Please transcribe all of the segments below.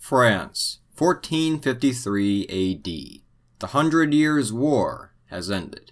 France, 1453 AD. The 100 Years' War has ended.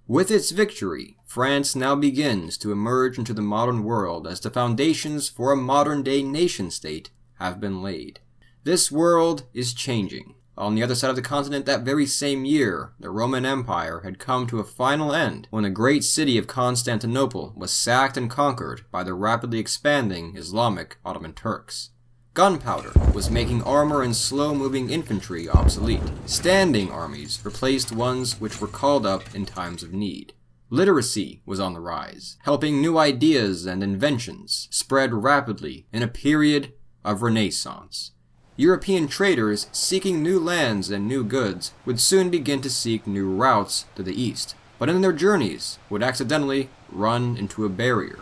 With its victory, France now begins to emerge into the modern world as the foundations for a modern-day nation-state have been laid. This world is changing. On the other side of the continent that very same year, the Roman Empire had come to a final end when the great city of Constantinople was sacked and conquered by the rapidly expanding Islamic Ottoman Turks. Gunpowder was making armor and slow-moving infantry obsolete. Standing armies replaced ones which were called up in times of need. Literacy was on the rise, helping new ideas and inventions spread rapidly in a period of Renaissance. European traders seeking new lands and new goods would soon begin to seek new routes to the east, but in their journeys would accidentally run into a barrier.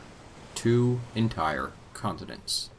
2 entire continents.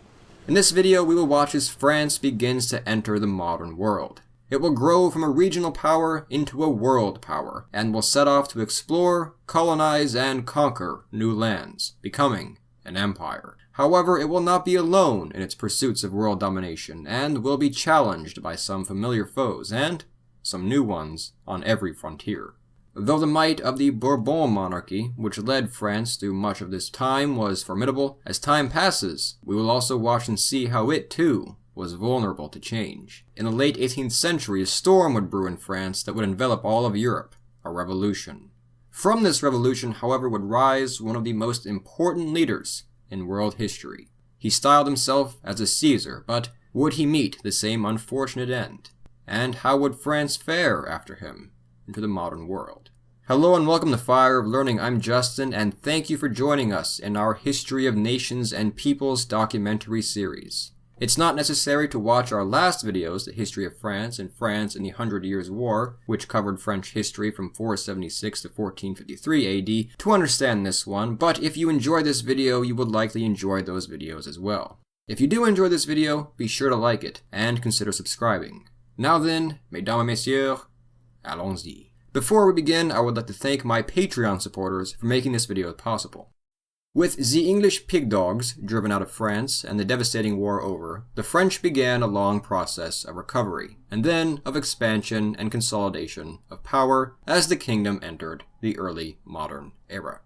In this video, we will watch as France begins to enter the modern world. It will grow from a regional power into a world power, and will set off to explore, colonize, and conquer new lands, becoming an empire. However, it will not be alone in its pursuits of world domination, and will be challenged by some familiar foes, and some new ones on every frontier. Though the might of the Bourbon monarchy, which led France through much of this time, was formidable, as time passes, we will also watch and see how it, too, was vulnerable to change. In the late 18th century, a storm would brew in France that would envelop all of Europe, a revolution. From this revolution, however, would rise one of the most important leaders in world history. He styled himself as a Caesar, but would he meet the same unfortunate end? And how would France fare after him into the modern world? Hello and welcome to Fire of Learning. I'm Justin, and thank you for joining us in our History of Nations and Peoples documentary series. It's not necessary to watch our last videos, the history of France and France in the 100 Years' War, which covered French history from 476 to 1453 AD, to understand this one, but if you enjoy this video, you would likely enjoy those videos as well. If you do enjoy this video, be sure to like it, and consider subscribing. Now then, mesdames et messieurs, allons-y. Before we begin, I would like to thank my Patreon supporters for making this video possible. With the English pig dogs driven out of France and the devastating war over, the French began a long process of recovery, and then of expansion and consolidation of power as the kingdom entered the early modern era.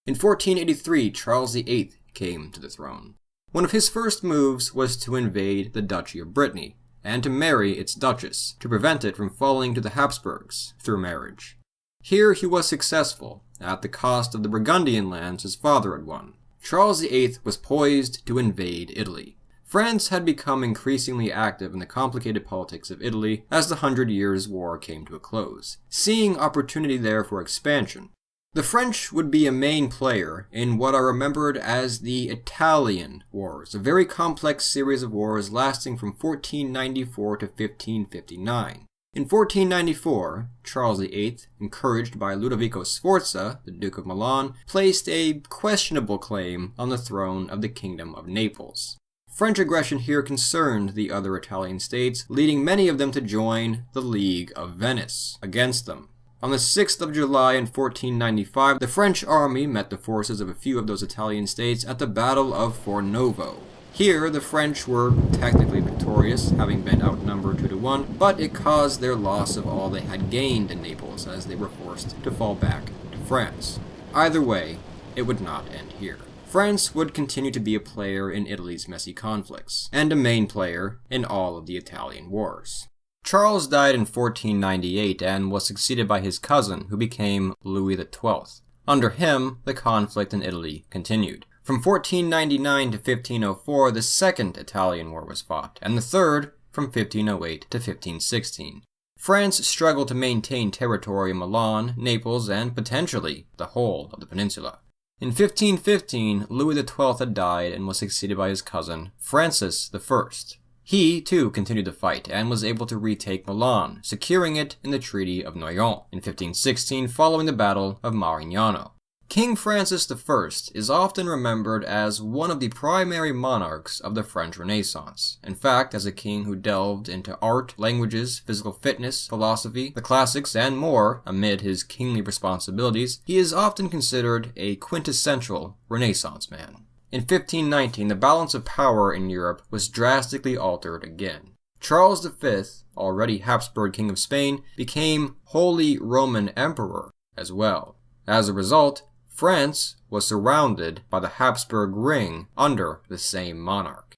In 1483, Charles VIII came to the throne. One of his first moves was to invade the Duchy of Brittany, and to marry its duchess, to prevent it from falling to the Habsburgs through marriage. Here he was successful, at the cost of the Burgundian lands his father had won. Charles VIII was poised to invade Italy. France had become increasingly active in the complicated politics of Italy as the 100 Years' War came to a close, seeing opportunity there for expansion. The French would be a main player in what are remembered as the Italian Wars, a very complex series of wars lasting from 1494 to 1559. In 1494, Charles VIII, encouraged by Ludovico Sforza, the Duke of Milan, placed a questionable claim on the throne of the Kingdom of Naples. French aggression here concerned the other Italian states, leading many of them to join the League of Venice against them. On the 6th of July in 1495, the French army met the forces of a few of those Italian states at the Battle of Fornovo. Here, the French were technically victorious, having been outnumbered 2-1, but it caused their loss of all they had gained in Naples as they were forced to fall back to France. Either way, it would not end here. France would continue to be a player in Italy's messy conflicts, and a main player in all of the Italian wars. Charles died in 1498 and was succeeded by his cousin, who became Louis XII. Under him, the conflict in Italy continued. From 1499 to 1504, the Second Italian War was fought, and the third from 1508 to 1516. France struggled to maintain territory in Milan, Naples, and potentially the whole of the peninsula. In 1515, Louis XII had died and was succeeded by his cousin, Francis I. He, too, continued to fight and was able to retake Milan, securing it in the Treaty of Noyon in 1516 following the Battle of Marignano. King Francis I is often remembered as one of the primary monarchs of the French Renaissance. In fact, as a king who delved into art, languages, physical fitness, philosophy, the classics, and more amid his kingly responsibilities, he is often considered a quintessential Renaissance man. In 1519, the balance of power in Europe was drastically altered again. Charles V, already Habsburg King of Spain, became Holy Roman Emperor as well. As a result, France was surrounded by the Habsburg ring under the same monarch.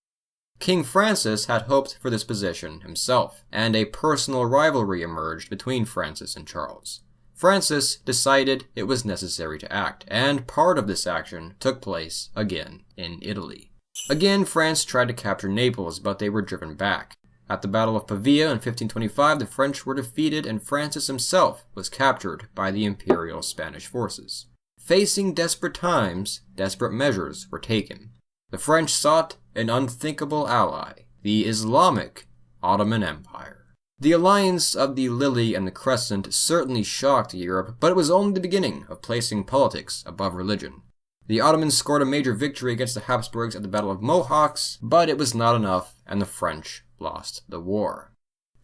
King Francis had hoped for this position himself, and a personal rivalry emerged between Francis and Charles. Francis decided it was necessary to act, and part of this action took place again in Italy. Again, France tried to capture Naples, but they were driven back. At the Battle of Pavia in 1525, the French were defeated and Francis himself was captured by the imperial Spanish forces. Facing desperate times, desperate measures were taken. The French sought an unthinkable ally, the Islamic Ottoman Empire. The alliance of the Lily and the Crescent certainly shocked Europe, but it was only the beginning of placing politics above religion. The Ottomans scored a major victory against the Habsburgs at the Battle of Mohacs, but it was not enough, and the French lost the war.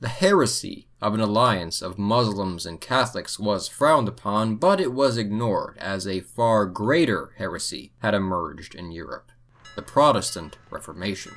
The heresy of an alliance of Muslims and Catholics was frowned upon, but it was ignored as a far greater heresy had emerged in Europe: the Protestant Reformation.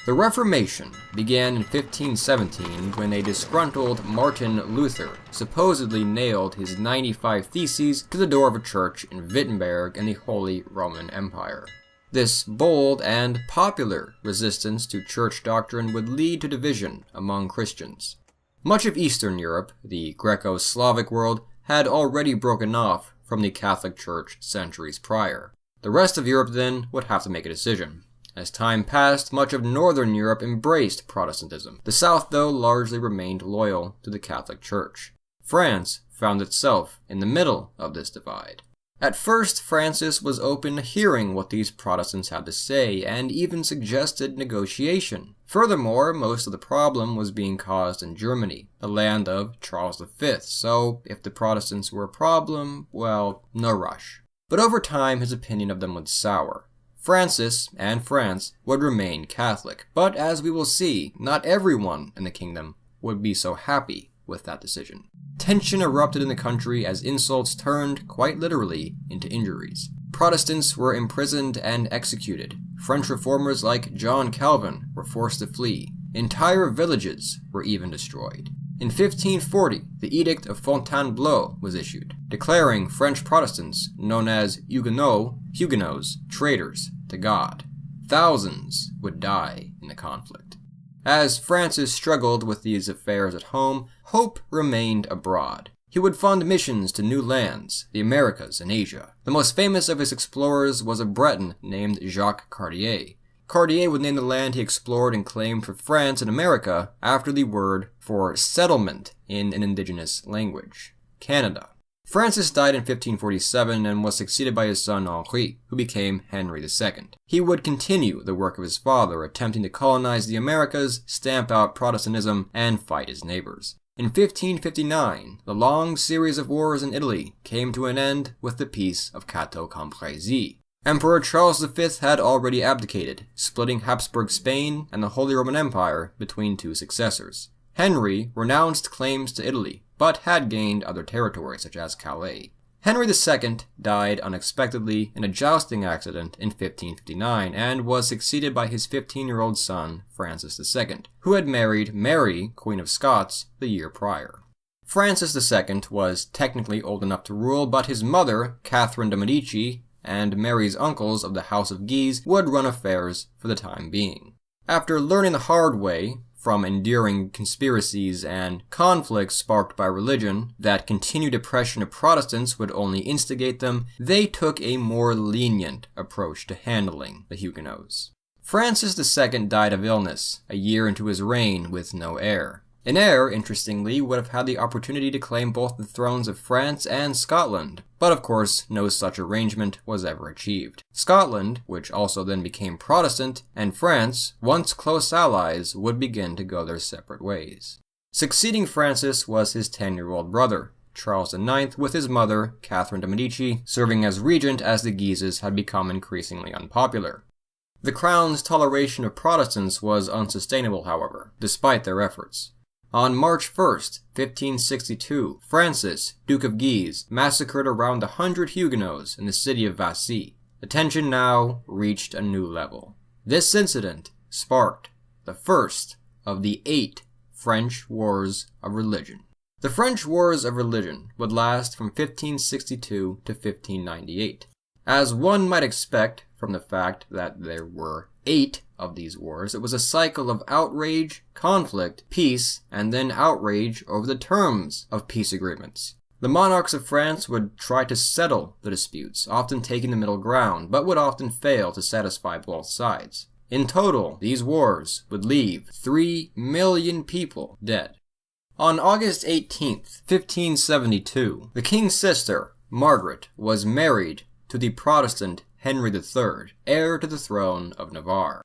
The Reformation began in 1517 when a disgruntled Martin Luther supposedly nailed his 95 Theses to the door of a church in Wittenberg in the Holy Roman Empire. This bold and popular resistance to church doctrine would lead to division among Christians. Much of Eastern Europe, the Greco-Slavic world, had already broken off from the Catholic Church centuries prior. The rest of Europe then would have to make a decision. As time passed, much of Northern Europe embraced Protestantism. The South, though, largely remained loyal to the Catholic Church. France found itself in the middle of this divide. At first, Francis was open to hearing what these Protestants had to say, and even suggested negotiation. Furthermore, most of the problem was being caused in Germany, the land of Charles V, so if the Protestants were a problem, well, no rush. But over time, his opinion of them would sour. Francis and France would remain Catholic, but as we will see, not everyone in the kingdom would be so happy with that decision. Tension erupted in the country as insults turned, quite literally, into injuries. Protestants were imprisoned and executed. French reformers like John Calvin were forced to flee. Entire villages were even destroyed. In 1540, the Edict of Fontainebleau was issued, declaring French Protestants, known as Huguenots, traitors to God. Thousands would die in the conflict. As Francis struggled with these affairs at home, hope remained abroad. He would fund missions to new lands, the Americas and Asia. The most famous of his explorers was a Breton named Jacques Cartier. Cartier would name the land he explored and claimed for France and America after the word for settlement in an indigenous language: Canada. Francis died in 1547 and was succeeded by his son Henri, who became Henry II. He would continue the work of his father, attempting to colonize the Americas, stamp out Protestantism, and fight his neighbors. In 1559, the long series of wars in Italy came to an end with the Peace of Cateau Cambrésis. Emperor Charles V had already abdicated, splitting Habsburg Spain and the Holy Roman Empire between two successors. Henry renounced claims to Italy, but had gained other territories such as Calais. Henry II died unexpectedly in a jousting accident in 1559 and was succeeded by his 15-year-old son, Francis II, who had married Mary, Queen of Scots, the year prior. Francis II was technically old enough to rule, but his mother, Catherine de' Medici, and Mary's uncles of the House of Guise would run affairs for the time being. After learning the hard way, from enduring conspiracies and conflicts sparked by religion, that continued oppression of Protestants would only instigate them, they took a more lenient approach to handling the Huguenots. Francis II died of illness, a year into his reign with no heir. An heir, interestingly, would have had the opportunity to claim both the thrones of France and Scotland, but of course no such arrangement was ever achieved. Scotland, which also then became Protestant, and France, once close allies, would begin to go their separate ways. Succeeding Francis was his 10-year-old brother, Charles IX, with his mother, Catherine de' Medici, serving as regent as the Guises had become increasingly unpopular. The crown's toleration of Protestants was unsustainable, however, despite their efforts. On March 1, 1562, Francis, Duke of Guise, massacred around 100 Huguenots in the city of Vassy. The tension now reached a new level. This incident sparked the First of the 8 French Wars of Religion. The French Wars of Religion would last from 1562 to 1598. As one might expect from the fact that there were 8 of these wars, it was a cycle of outrage, conflict, peace, and then outrage over the terms of peace agreements. The monarchs of France would try to settle the disputes, often taking the middle ground, but would often fail to satisfy both sides. In total, these wars would leave 3 million people dead. On August 18, 1572, the king's sister, Margaret, was married to the Protestant Henry III, heir to the throne of Navarre.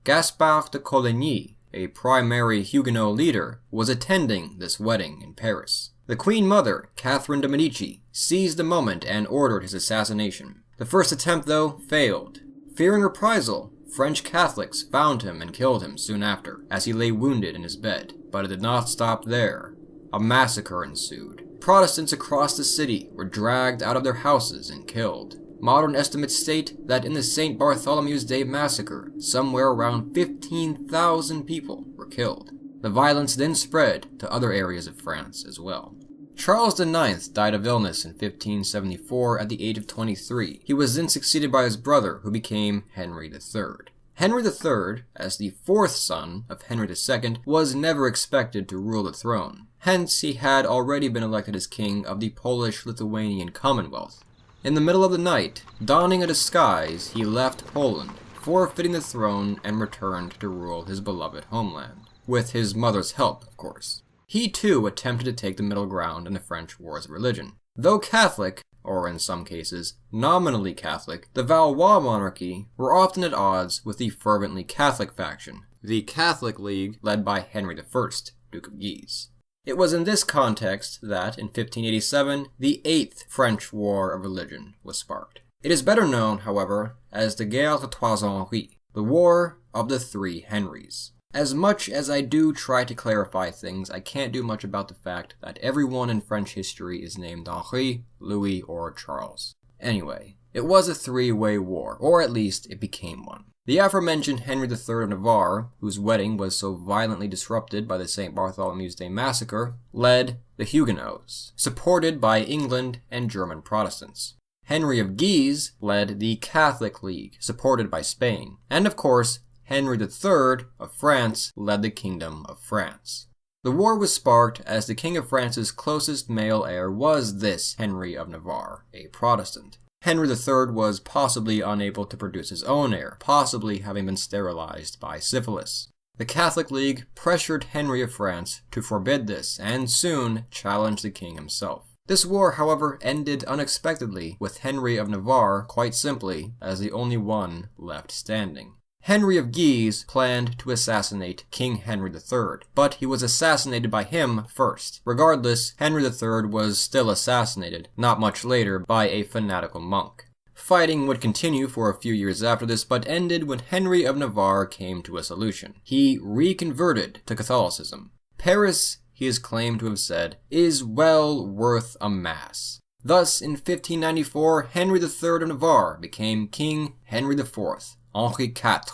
Gaspard de Coligny, a primary Huguenot leader, was attending this wedding in Paris. The Queen Mother, Catherine de' Medici, seized the moment and ordered his assassination. The first attempt, though, failed. Fearing reprisal, French Catholics found him and killed him soon after, as he lay wounded in his bed. But it did not stop there. A massacre ensued. Protestants across the city were dragged out of their houses and killed. Modern estimates state that in the St. Bartholomew's Day massacre, somewhere around 15,000 people were killed. The violence then spread to other areas of France as well. Charles IX died of illness in 1574 at the age of 23. He was then succeeded by his brother, who became Henry III. Henry III, as the 4th son of Henry II, was never expected to rule the throne. Hence, he had already been elected as king of the Polish-Lithuanian Commonwealth. In the middle of the night, donning a disguise, he left Poland, forfeiting the throne and returned to rule his beloved homeland. With his mother's help, of course. He too attempted to take the middle ground in the French Wars of Religion. Though Catholic, or in some cases, nominally Catholic, the Valois monarchy were often at odds with the fervently Catholic faction, the Catholic League led by Henry I, Duke of Guise. It was in this context that, in 1587, the 8th French War of Religion was sparked. It is better known, however, as the Guerre des Trois Henris, the War of the Three Henrys. As much as I do try to clarify things, I can't do much about the fact that everyone in French history is named Henri, Louis, or Charles. Anyway, it was a three-way war, or at least it became one. The aforementioned Henry III of Navarre, whose wedding was so violently disrupted by the St. Bartholomew's Day massacre, led the Huguenots, supported by England and German Protestants. Henry of Guise led the Catholic League, supported by Spain, and of course, Henry III of France led the Kingdom of France. The war was sparked as the King of France's closest male heir was this Henry of Navarre, a Protestant. Henry III was possibly unable to produce his own heir, possibly having been sterilized by syphilis. The Catholic League pressured Henry of France to forbid this, and soon challenged the king himself. This war, however, ended unexpectedly, with Henry of Navarre, quite simply, as the only one left standing. Henry of Guise planned to assassinate King Henry III, but he was assassinated by him first. Regardless, Henry III was still assassinated, not much later, by a fanatical monk. Fighting would continue for a few years after this, but ended when Henry of Navarre came to a solution. He reconverted to Catholicism. Paris, he is claimed to have said, is well worth a mass. Thus, in 1594, Henry III of Navarre became King Henry IV, Henri IV,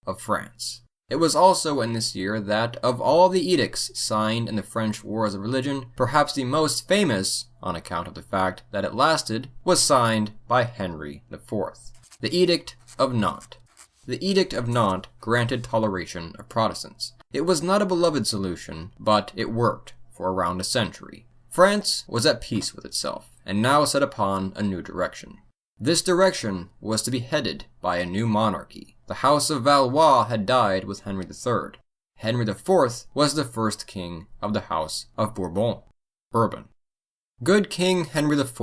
of France. It was also in this year that, of all the edicts signed in the French Wars of Religion, perhaps the most famous, on account of the fact that it lasted, was signed by Henry IV. The Edict of Nantes. The Edict of Nantes granted toleration of Protestants. It was not a beloved solution, but it worked for around a century. France was at peace with itself, and now set upon a new direction. This direction was to be headed by a new monarchy. The House of Valois had died with Henry III. Henry IV was the first king of the House of Bourbon. Good King Henry IV,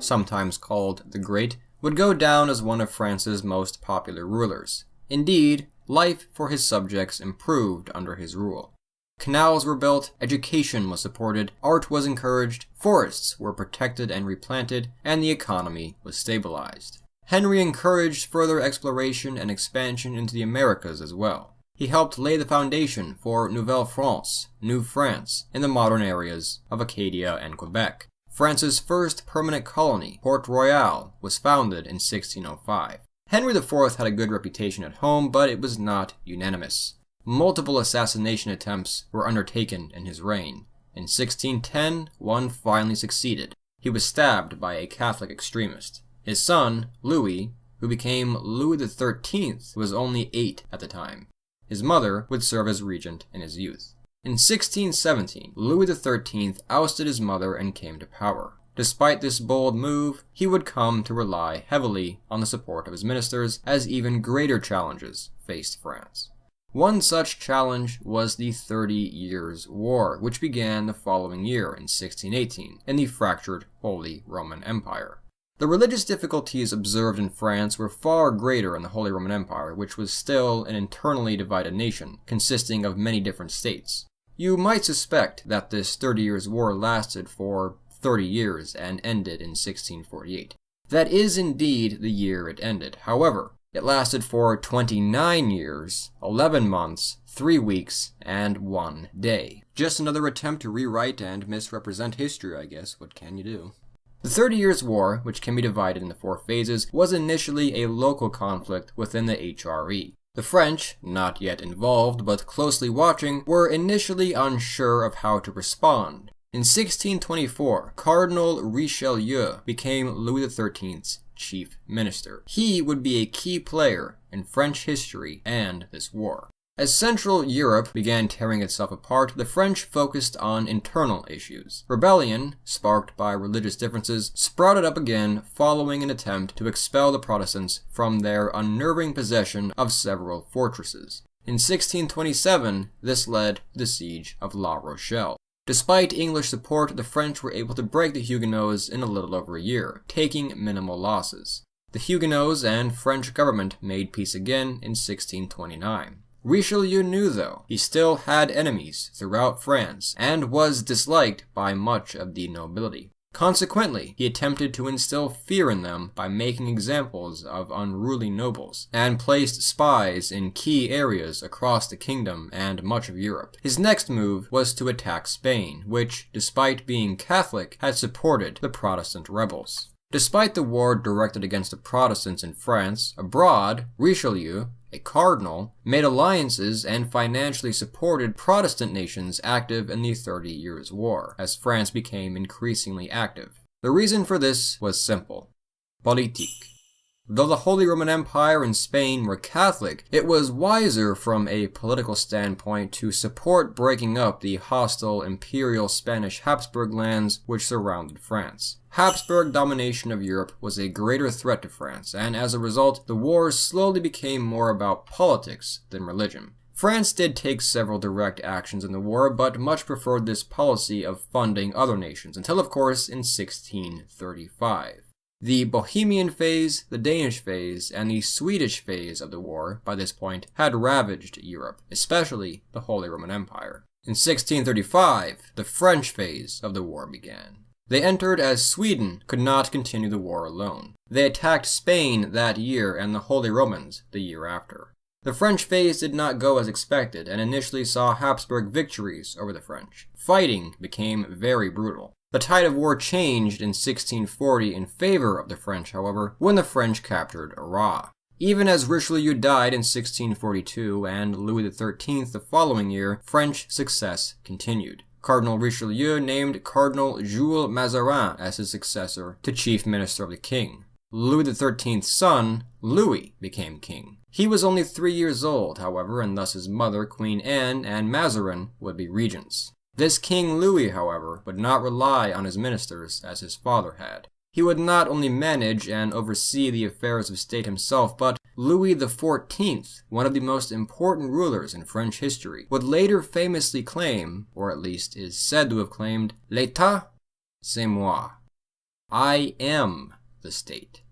sometimes called the Great, would go down as one of France's most popular rulers. Indeed, life for his subjects improved under his rule. Canals were built, education was supported, art was encouraged, forests were protected and replanted, and the economy was stabilized. Henry encouraged further exploration and expansion into the Americas as well. He helped lay the foundation for Nouvelle France, New France, in the modern areas of Acadia and Quebec. France's first permanent colony, Port Royal, was founded in 1605. Henry IV had a good reputation at home, but it was not unanimous. Multiple assassination attempts were undertaken in his reign. In 1610, one finally succeeded. He was stabbed by a Catholic extremist. His son, Louis, who became Louis XIII, was only 8 at the time. His mother would serve as regent in his youth. In 1617, Louis XIII ousted his mother and came to power. Despite this bold move, he would come to rely heavily on the support of his ministers as even greater challenges faced France. One such challenge was the 30 Years' War, which began the following year in 1618 in the fractured Holy Roman Empire. The religious difficulties observed in France were far greater in the Holy Roman Empire, which was still an internally divided nation, consisting of many different states. You might suspect that this 30 Years' War lasted for 30 years and ended in 1648. That is indeed the year it ended. However, it lasted for 29 years, 11 months, 3 weeks, and 1 day. Just another attempt to rewrite and misrepresent history, I guess. What can you do? The 30 Years' War, which can be divided into 4 phases, was initially a local conflict within the HRE. The French, not yet involved but closely watching, were initially unsure of how to respond. In 1624, Cardinal Richelieu became Louis XIII's chief minister. He would be a key player in French history and this war. As Central Europe began tearing itself apart, the French focused on internal issues. Rebellion, sparked by religious differences, sprouted up again following an attempt to expel the Protestants from their unnerving possession of several fortresses. In 1627, this led to the siege of La Rochelle. Despite English support, the French were able to break the Huguenots in a little over a year, taking minimal losses. The Huguenots and French government made peace again in 1629. Richelieu knew, though, he still had enemies throughout France and was disliked by much of the nobility. Consequently, he attempted to instill fear in them by making examples of unruly nobles, and placed spies in key areas across the kingdom and much of Europe. His next move was to attack Spain, which, despite being Catholic, had supported the Protestant rebels. Despite the war directed against the Protestants in France, abroad, Richelieu, a cardinal, made alliances and financially supported Protestant nations active in the 30 Years' War, as France became increasingly active. The reason for this was simple: politique. Though the Holy Roman Empire and Spain were Catholic, it was wiser from a political standpoint to support breaking up the hostile imperial Spanish Habsburg lands which surrounded France. Habsburg domination of Europe was a greater threat to France, and as a result, the war slowly became more about politics than religion. France did take several direct actions in the war, but much preferred this policy of funding other nations, until of course in 1635. The Bohemian phase, the Danish phase, and the Swedish phase of the war, by this point, had ravaged Europe, especially the Holy Roman Empire. In 1635, the French phase of the war began. They entered as Sweden could not continue the war alone. They attacked Spain that year and the Holy Romans the year after. The French phase did not go as expected and initially saw Habsburg victories over the French. Fighting became very brutal. The tide of war changed in 1640 in favor of the French, however, when the French captured Arras. Even as Richelieu died in 1642 and Louis XIII the following year, French success continued. Cardinal Richelieu named Cardinal Jules Mazarin as his successor to chief minister of the king. Louis XIII's son, Louis, became king. He was only 3 years old, however, and thus his mother, Queen Anne, and Mazarin would be regents. This King Louis, however, would not rely on his ministers as his father had. He would not only manage and oversee the affairs of state himself, but Louis XIV, one of the most important rulers in French history, would later famously claim, or at least is said to have claimed, "L'État, c'est moi." I am the state.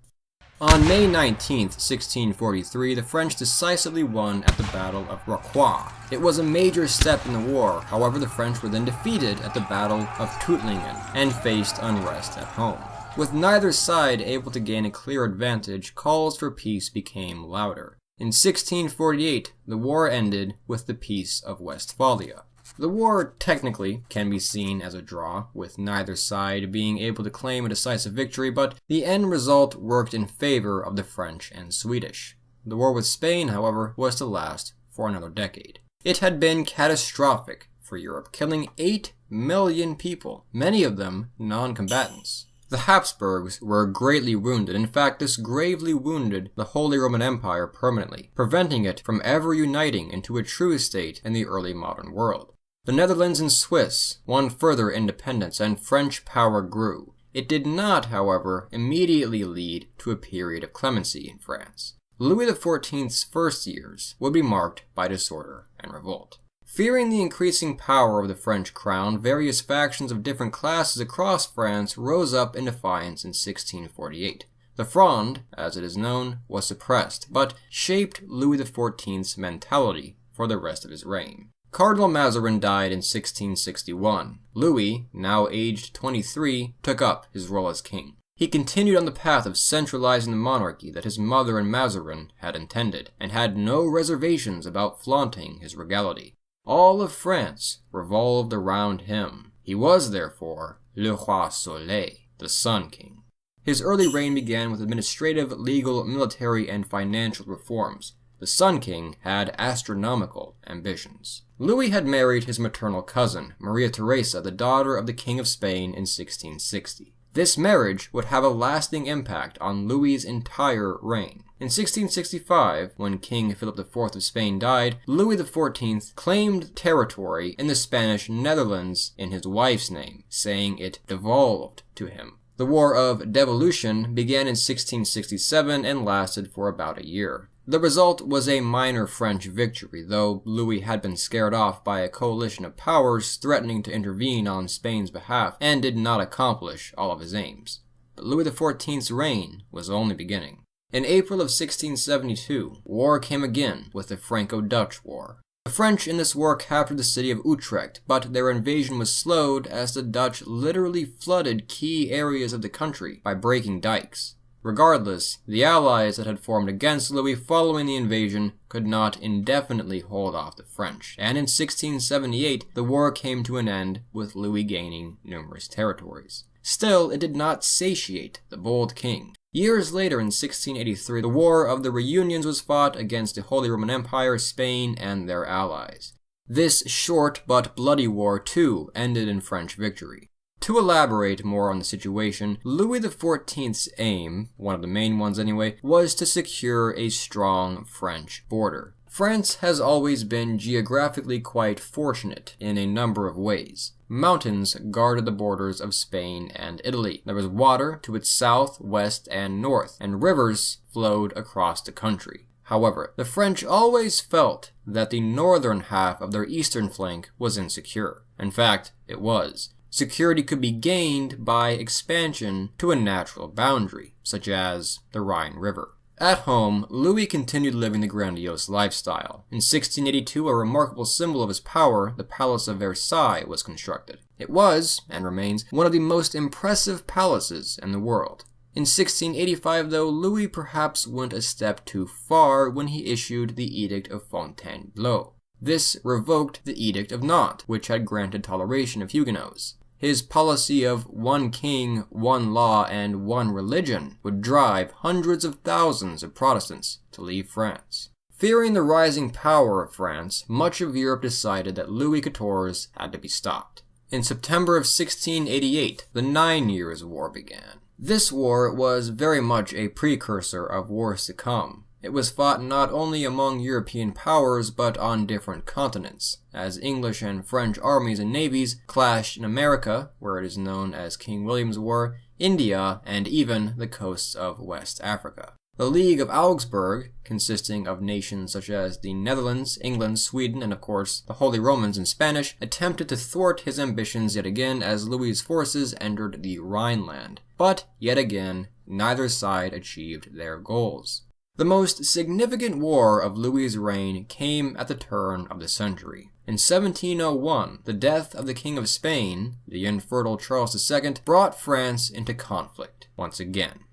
On May 19, 1643, the French decisively won at the Battle of Rocroi. It was a major step in the war, however the French were then defeated at the Battle of Tuttlingen and faced unrest at home. With neither side able to gain a clear advantage, calls for peace became louder. In 1648, the war ended with the Peace of Westphalia. The war technically can be seen as a draw, with neither side being able to claim a decisive victory, but the end result worked in favor of the French and Swedish. The war with Spain, however, was to last for another decade. It had been catastrophic for Europe, killing 8 million people, many of them non-combatants. The Habsburgs were greatly wounded. In fact, this gravely wounded the Holy Roman Empire permanently, preventing it from ever uniting into a true state in the early modern world. The Netherlands and Swiss won further independence, and French power grew. It did not, however, immediately lead to a period of clemency in France. Louis XIV's first years would be marked by disorder and revolt. Fearing the increasing power of the French crown, various factions of different classes across France rose up in defiance in 1648. The Fronde, as it is known, was suppressed, but shaped Louis XIV's mentality for the rest of his reign. Cardinal Mazarin died in 1661. Louis, now aged 23, took up his role as king. He continued on the path of centralizing the monarchy that his mother and Mazarin had intended, and had no reservations about flaunting his regality. All of France revolved around him. He was, therefore, Le Roi Soleil, the Sun King. His early reign began with administrative, legal, military, and financial reforms. The Sun King had astronomical ambitions. Louis had married his maternal cousin, Maria Theresa, the daughter of the King of Spain, in 1660. This marriage would have a lasting impact on Louis's entire reign. In 1665, when King Philip IV of Spain died, Louis XIV claimed territory in the Spanish Netherlands in his wife's name, saying it devolved to him. The War of Devolution began in 1667 and lasted for about a year. The result was a minor French victory, though Louis had been scared off by a coalition of powers threatening to intervene on Spain's behalf and did not accomplish all of his aims. But Louis XIV's reign was only beginning. In April of 1672, war came again with the Franco-Dutch War. The French in this war captured the city of Utrecht, but their invasion was slowed as the Dutch literally flooded key areas of the country by breaking dikes. Regardless, the allies that had formed against Louis following the invasion could not indefinitely hold off the French, and in 1678 the war came to an end with Louis gaining numerous territories. Still, it did not satiate the bold king. Years later, in 1683, the War of the Reunions was fought against the Holy Roman Empire, Spain, and their allies. This short but bloody war, too, ended in French victory. To elaborate more on the situation, Louis XIV's aim, one of the main ones anyway, was to secure a strong French border. France has always been geographically quite fortunate in a number of ways. Mountains guarded the borders of Spain and Italy. There was water to its south, west, and north, and rivers flowed across the country. However, the French always felt that the northern half of their eastern flank was insecure. In fact, it was. Security could be gained by expansion to a natural boundary, such as the Rhine River. At home, Louis continued living the grandiose lifestyle. In 1682, a remarkable symbol of his power, the Palace of Versailles, was constructed. It was, and remains, one of the most impressive palaces in the world. In 1685, though, Louis perhaps went a step too far when he issued the Edict of Fontainebleau. This revoked the Edict of Nantes, which had granted toleration of Huguenots. His policy of one king, one law, and one religion would drive hundreds of thousands of Protestants to leave France. Fearing the rising power of France, much of Europe decided that Louis XIV had to be stopped. In September of 1688, the 9 Years' War began. This war was very much a precursor of wars to come. It was fought not only among European powers, but on different continents, as English and French armies and navies clashed in America, where it is known as King William's War, India, and even the coasts of West Africa. The League of Augsburg, consisting of nations such as the Netherlands, England, Sweden, and of course the Holy Romans in Spanish, attempted to thwart his ambitions yet again as Louis's forces entered the Rhineland. But, yet again, neither side achieved their goals. The most significant war of Louis's reign came at the turn of the century. In 1701, the death of the King of Spain, the infertile Charles II, brought France into conflict once again.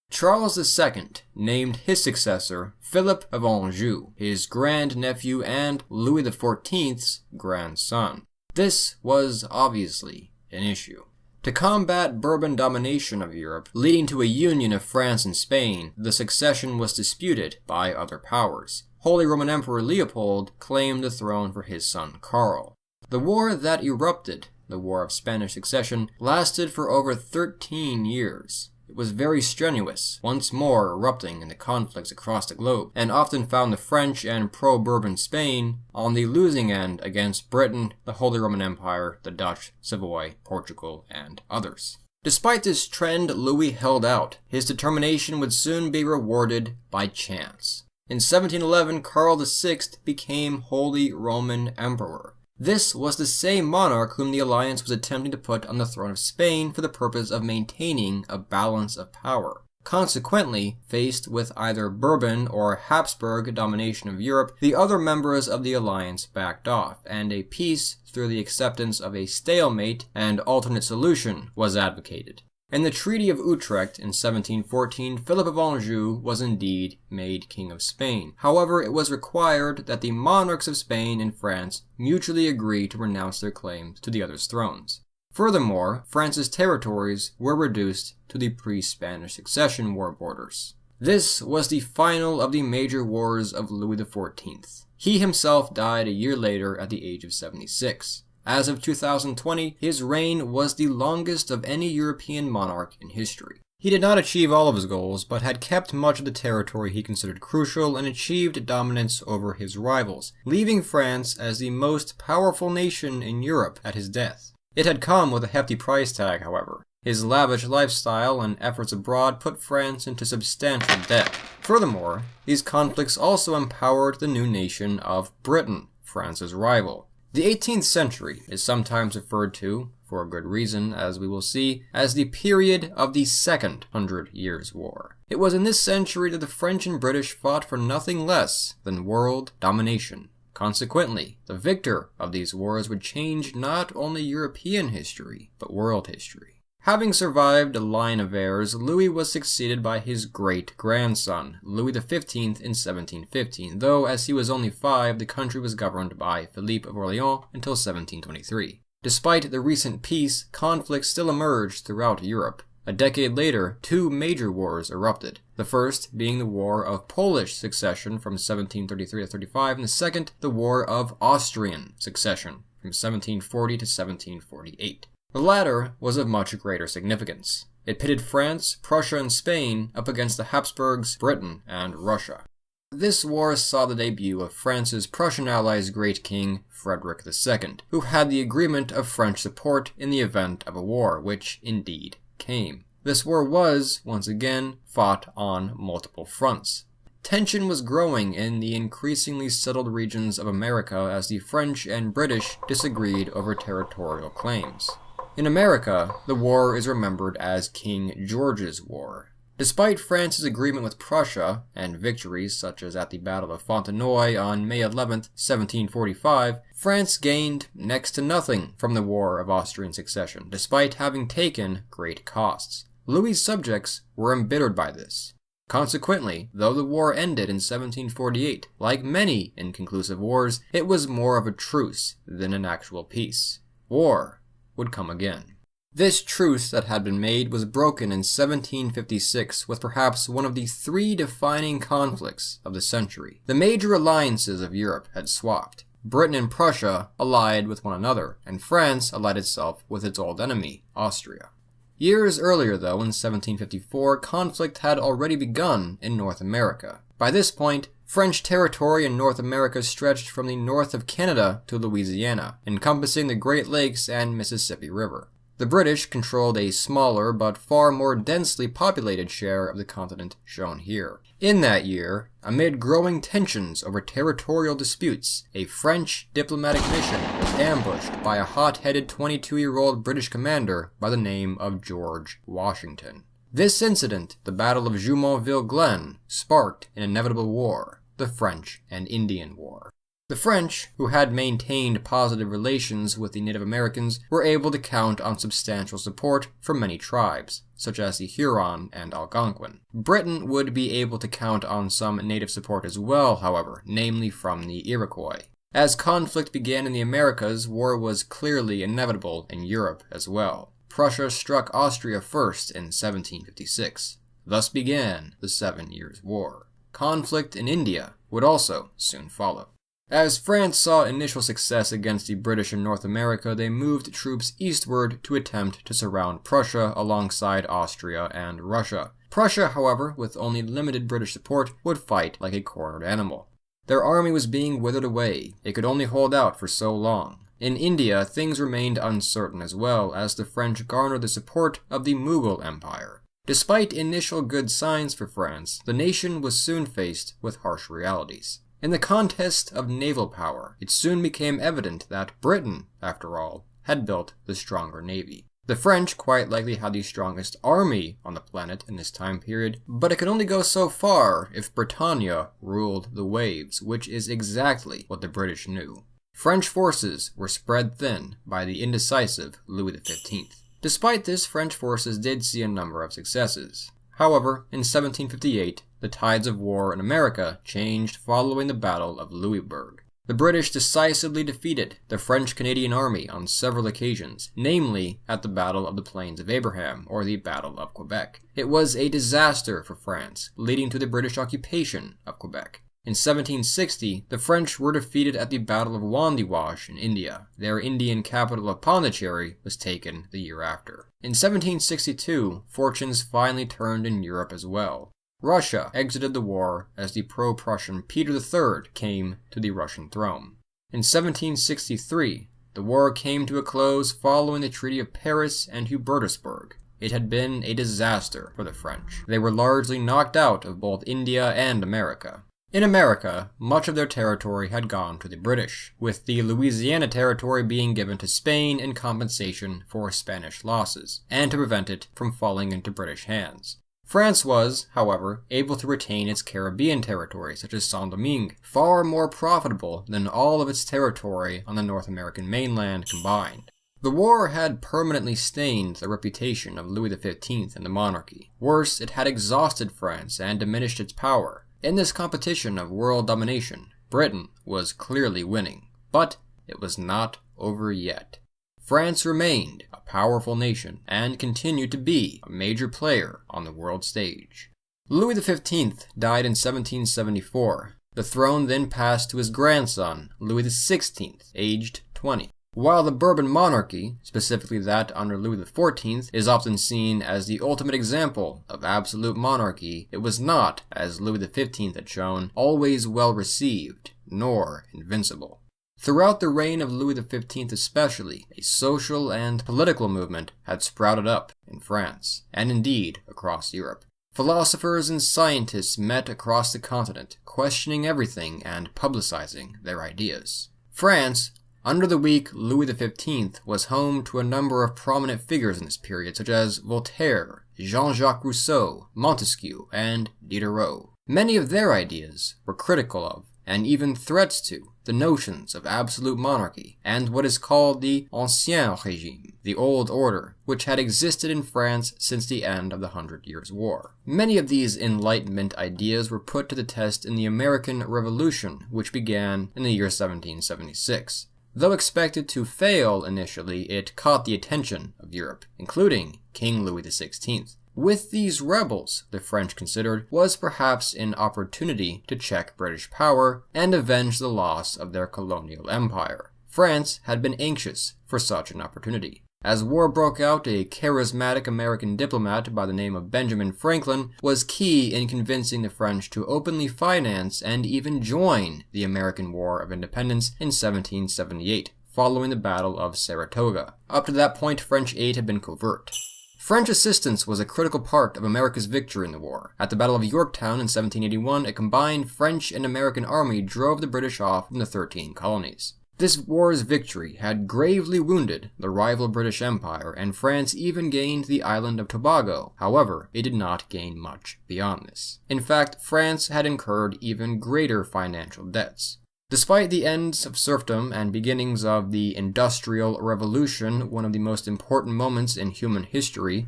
Charles II named his successor Philip of Anjou, his grandnephew and Louis XIV's grandson. This was obviously an issue. To combat Bourbon domination of Europe, leading to a union of France and Spain, the succession was disputed by other powers. Holy Roman Emperor Leopold claimed the throne for his son Karl. The war that erupted, the War of Spanish Succession, lasted for over 13 years. It was very strenuous, once more erupting into conflicts across the globe, and often found the French and pro-Bourbon Spain on the losing end against Britain, the Holy Roman Empire, the Dutch, Savoy, Portugal, and others. Despite this trend, Louis held out. His determination would soon be rewarded by chance. In 1711, Karl VI became Holy Roman Emperor. This was the same monarch whom the alliance was attempting to put on the throne of Spain for the purpose of maintaining a balance of power. Consequently, faced with either Bourbon or Habsburg domination of Europe, the other members of the alliance backed off, and a peace through the acceptance of a stalemate and alternate solution was advocated. In the Treaty of Utrecht in 1714, Philip of Anjou was indeed made King of Spain. However, it was required that the monarchs of Spain and France mutually agree to renounce their claims to the other's thrones. Furthermore, France's territories were reduced to the pre-Spanish Succession War borders. This was the final of the major wars of Louis XIV. He himself died a year later at the age of 76. As of 2020, his reign was the longest of any European monarch in history. He did not achieve all of his goals, but had kept much of the territory he considered crucial and achieved dominance over his rivals, leaving France as the most powerful nation in Europe at his death. It had come with a hefty price tag, however. His lavish lifestyle and efforts abroad put France into substantial debt. Furthermore, these conflicts also empowered the new nation of Britain, France's rival. The 18th century is sometimes referred to, for a good reason, as we will see, as the period of the Second 100 Years' War. It was in this century that the French and British fought for nothing less than world domination. Consequently, the victor of these wars would change not only European history, but world history. Having survived a line of heirs, Louis was succeeded by his great-grandson, Louis XV in 1715, though as he was only 5, the country was governed by Philippe of Orleans until 1723. Despite the recent peace, conflicts still emerged throughout Europe. A decade later, 2 major wars erupted, the first being the War of Polish Succession from 1733 to 35, and the second, the War of Austrian Succession from 1740 to 1748. The latter was of much greater significance. It pitted France, Prussia, and Spain up against the Habsburgs, Britain, and Russia. This war saw the debut of France's Prussian ally's great king, Frederick II, who had the agreement of French support in the event of a war, which indeed came. This war was, once again, fought on multiple fronts. Tension was growing in the increasingly settled regions of America as the French and British disagreed over territorial claims. In America, the war is remembered as King George's War. Despite France's agreement with Prussia, and victories such as at the Battle of Fontenoy on May 11, 1745, France gained next to nothing from the War of Austrian Succession, despite having taken great costs. Louis's subjects were embittered by this. Consequently, though the war ended in 1748, like many inconclusive wars, it was more of a truce than an actual peace. War would come again. This truce that had been made was broken in 1756 with perhaps one of the 3 defining conflicts of the century. The major alliances of Europe had swapped. Britain and Prussia allied with one another, and France allied itself with its old enemy, Austria. Years earlier, though, in 1754, conflict had already begun in North America. By this point, French territory in North America stretched from the north of Canada to Louisiana, encompassing the Great Lakes and Mississippi River. The British controlled a smaller but far more densely populated share of the continent shown here. In that year, amid growing tensions over territorial disputes, a French diplomatic mission was ambushed by a hot-headed 22-year-old British commander by the name of George Washington. This incident, the Battle of Jumonville-Glen, sparked an inevitable war, the French and Indian War. The French, who had maintained positive relations with the Native Americans, were able to count on substantial support from many tribes, such as the Huron and Algonquin. Britain would be able to count on some native support as well, however, namely from the Iroquois. As conflict began in the Americas, war was clearly inevitable in Europe as well. Prussia struck Austria first in 1756. Thus began the 7 Years' War. Conflict in India would also soon follow. As France saw initial success against the British in North America, they moved troops eastward to attempt to surround Prussia alongside Austria and Russia. Prussia, however, with only limited British support, would fight like a cornered animal. Their army was being withered away. It could only hold out for so long. In India, things remained uncertain as well, as the French garnered the support of the Mughal Empire. Despite initial good signs for France, the nation was soon faced with harsh realities. In the contest of naval power, it soon became evident that Britain, after all, had built the stronger navy. The French quite likely had the strongest army on the planet in this time period, but it could only go so far if Britannia ruled the waves, which is exactly what the British knew. French forces were spread thin by the indecisive Louis XV. Despite this, French forces did see a number of successes. However, in 1758, the tides of war in America changed following the Battle of Louisbourg. The British decisively defeated the French-Canadian Army on several occasions, namely at the Battle of the Plains of Abraham, or the Battle of Quebec. It was a disaster for France, leading to the British occupation of Quebec. In 1760, the French were defeated at the Battle of Wandiwash in India. Their Indian capital of Pondicherry was taken the year after. In 1762, fortunes finally turned in Europe as well. Russia exited the war as the pro-Prussian Peter III came to the Russian throne. In 1763, the war came to a close following the Treaty of Paris and Hubertusburg. It had been a disaster for the French. They were largely knocked out of both India and America. In America, much of their territory had gone to the British, with the Louisiana Territory being given to Spain in compensation for Spanish losses, and to prevent it from falling into British hands. France was, however, able to retain its Caribbean territory, such as Saint-Domingue, far more profitable than all of its territory on the North American mainland combined. The war had permanently stained the reputation of Louis XV and the monarchy. Worse, it had exhausted France and diminished its power. In this competition of world domination, Britain was clearly winning, but it was not over yet. France remained a powerful nation and continued to be a major player on the world stage. Louis XV died in 1774. The throne then passed to his grandson, Louis XVI, aged 20. While the Bourbon monarchy, specifically that under Louis XIV, is often seen as the ultimate example of absolute monarchy, it was not, as Louis XV had shown, always well received, nor invincible. Throughout the reign of Louis XV especially, a social and political movement had sprouted up in France, and indeed across Europe. Philosophers and scientists met across the continent, questioning everything and publicizing their ideas. France, under the weak Louis XV, was home to a number of prominent figures in this period, such as Voltaire, Jean-Jacques Rousseau, Montesquieu, and Diderot. Many of their ideas were critical of, and even threats to, the notions of absolute monarchy and what is called the Ancien Régime, the Old Order, which had existed in France since the end of the 100 Years' War. Many of these Enlightenment ideas were put to the test in the American Revolution, which began in the year 1776. Though expected to fail initially, it caught the attention of Europe, including King Louis XVI. With these rebels, the French considered, was perhaps an opportunity to check British power and avenge the loss of their colonial empire. France had been anxious for such an opportunity. As war broke out, a charismatic American diplomat by the name of Benjamin Franklin was key in convincing the French to openly finance and even join the American War of Independence in 1778, following the Battle of Saratoga. Up to that point, French aid had been covert. French assistance was a critical part of America's victory in the war. At the Battle of Yorktown in 1781, a combined French and American army drove the British off from the 13 colonies. This war's victory had gravely wounded the rival British Empire, and France even gained the island of Tobago. However, it did not gain much beyond this. In fact, France had incurred even greater financial debts. Despite the ends of serfdom and beginnings of the Industrial Revolution, one of the most important moments in human history,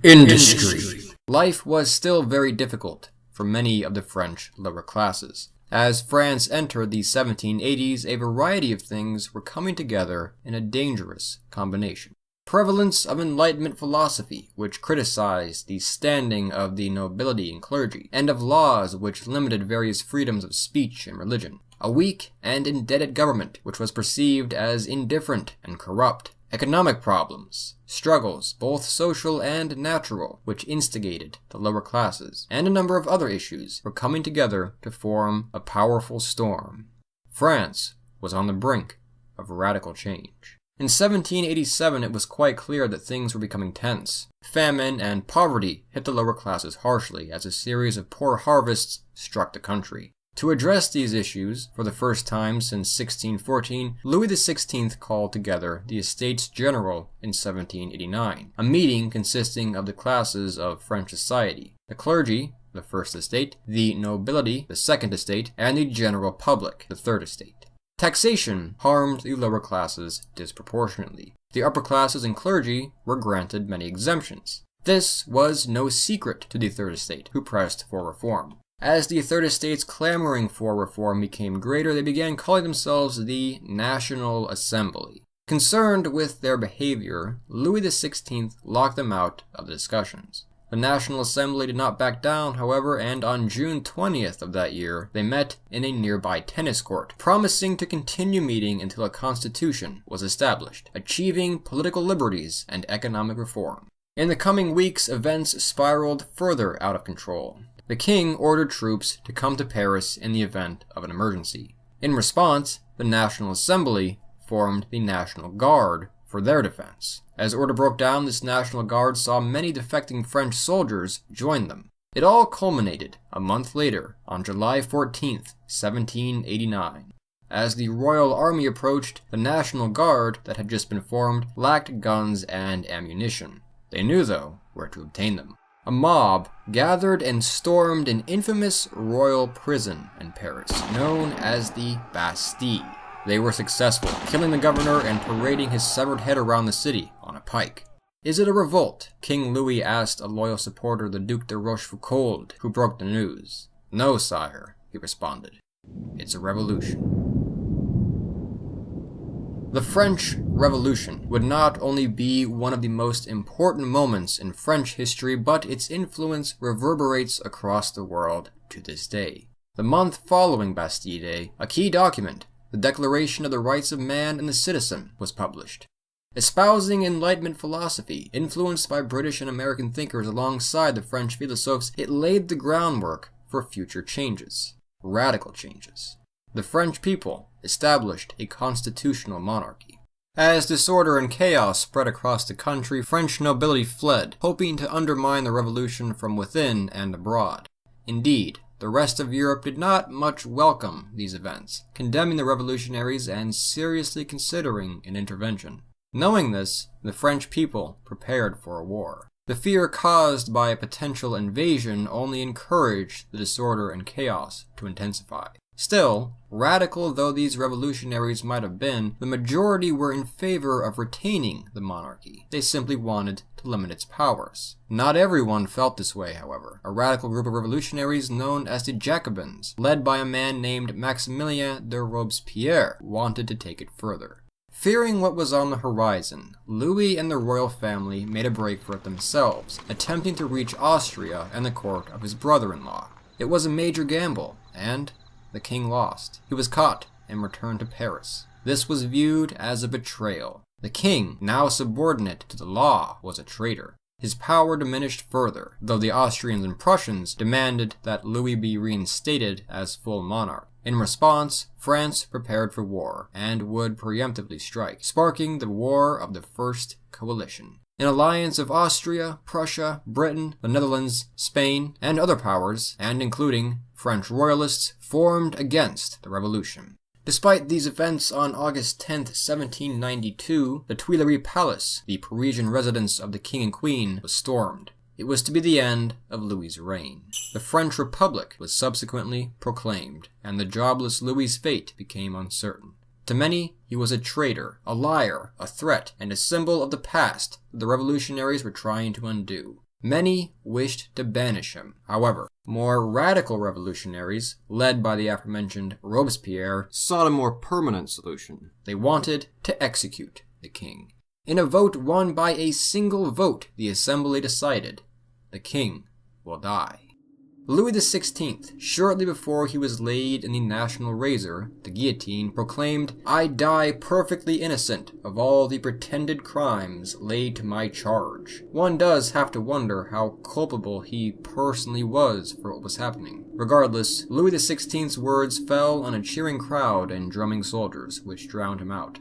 life was still very difficult for many of the French lower classes. As France entered the 1780s, a variety of things were coming together in a dangerous combination. Prevalence of Enlightenment philosophy, which criticized the standing of the nobility and clergy, and of laws which limited various freedoms of speech and religion. a weak and indebted government which was perceived as indifferent and corrupt, economic problems, struggles, both social and natural, which instigated the lower classes, and a number of other issues were coming together to form a powerful storm. France was on the brink of radical change. In 1787, it was quite clear that things were becoming tense. Famine and poverty hit the lower classes harshly as a series of poor harvests struck the country. To address these issues, for the first time since 1614, Louis XVI called together the Estates General in 1789, a meeting consisting of the classes of French society: the clergy, the First Estate, the nobility, the Second Estate, and the general public, the Third Estate. Taxation harmed the lower classes disproportionately. The upper classes and clergy were granted many exemptions. This was no secret to the Third Estate, who pressed for reform. As the Third Estate's clamoring for reform became greater, they began calling themselves the National Assembly. Concerned with their behavior, Louis XVI locked them out of the discussions. The National Assembly did not back down, however, and on June 20th of that year, they met in a nearby tennis court, promising to continue meeting until a constitution was established, achieving political liberties and economic reform. In the coming weeks, events spiraled further out of control. The king ordered troops to come to Paris in the event of an emergency. In response, the National Assembly formed the National Guard for their defense. As order broke down, this National Guard saw many defecting French soldiers join them. It all culminated a month later, on July 14th, 1789. As the Royal Army approached, the National Guard that had just been formed lacked guns and ammunition. They knew, though, where to obtain them. A mob gathered and stormed an infamous royal prison in Paris, known as the Bastille. They were successful, killing the governor and parading his severed head around the city on a pike. "Is it a revolt?" King Louis asked a loyal supporter, the Duc de Rochefoucauld, who broke the news. "No, sire," he responded. "It's a revolution." The French Revolution would not only be one of the most important moments in French history, but its influence reverberates across the world to this day. The month following Bastille Day, a key document, the Declaration of the Rights of Man and the Citizen, was published. Espousing Enlightenment philosophy, influenced by British and American thinkers alongside the French philosophes, it laid the groundwork for future changes, radical changes. The French people established a constitutional monarchy. As disorder and chaos spread across the country, French nobility fled, hoping to undermine the revolution from within and abroad. Indeed, the rest of Europe did not much welcome these events, condemning the revolutionaries and seriously considering an intervention. Knowing this, the French people prepared for a war. The fear caused by a potential invasion only encouraged the disorder and chaos to intensify. Still, radical though these revolutionaries might have been, the majority were in favor of retaining the monarchy. They simply wanted to limit its powers. Not everyone felt this way, however. A radical group of revolutionaries known as the Jacobins, led by a man named Maximilien de Robespierre, wanted to take it further. Fearing what was on the horizon, Louis and the royal family made a break for it themselves, attempting to reach Austria and the court of his brother-in-law. It was a major gamble, and the king lost. He was caught and returned to Paris. This was viewed as a betrayal. The king, now subordinate to the law, was a traitor. His power diminished further, though the Austrians and Prussians demanded that Louis be reinstated as full monarch. In response, France prepared for war and would preemptively strike, sparking the War of the First Coalition. An alliance of Austria, Prussia, Britain, the Netherlands, Spain, and other powers, and including French royalists, formed against the revolution. Despite these events, on August 10, 1792, the Tuileries Palace, the Parisian residence of the king and queen, was stormed. It was to be the end of Louis's reign. The French Republic was subsequently proclaimed, and the jobless Louis's fate became uncertain. To many, he was a traitor, a liar, a threat, and a symbol of the past that the revolutionaries were trying to undo. Many wished to banish him. However, more radical revolutionaries, led by the aforementioned Robespierre, sought a more permanent solution. They wanted to execute the king. In a vote won by a single vote, the assembly decided, the king will die. Louis XVI, shortly before he was laid in the national razor, the guillotine, proclaimed, "I die perfectly innocent of all the pretended crimes laid to my charge." One does have to wonder how culpable he personally was for what was happening. Regardless, Louis XVI's words fell on a cheering crowd and drumming soldiers, which drowned him out.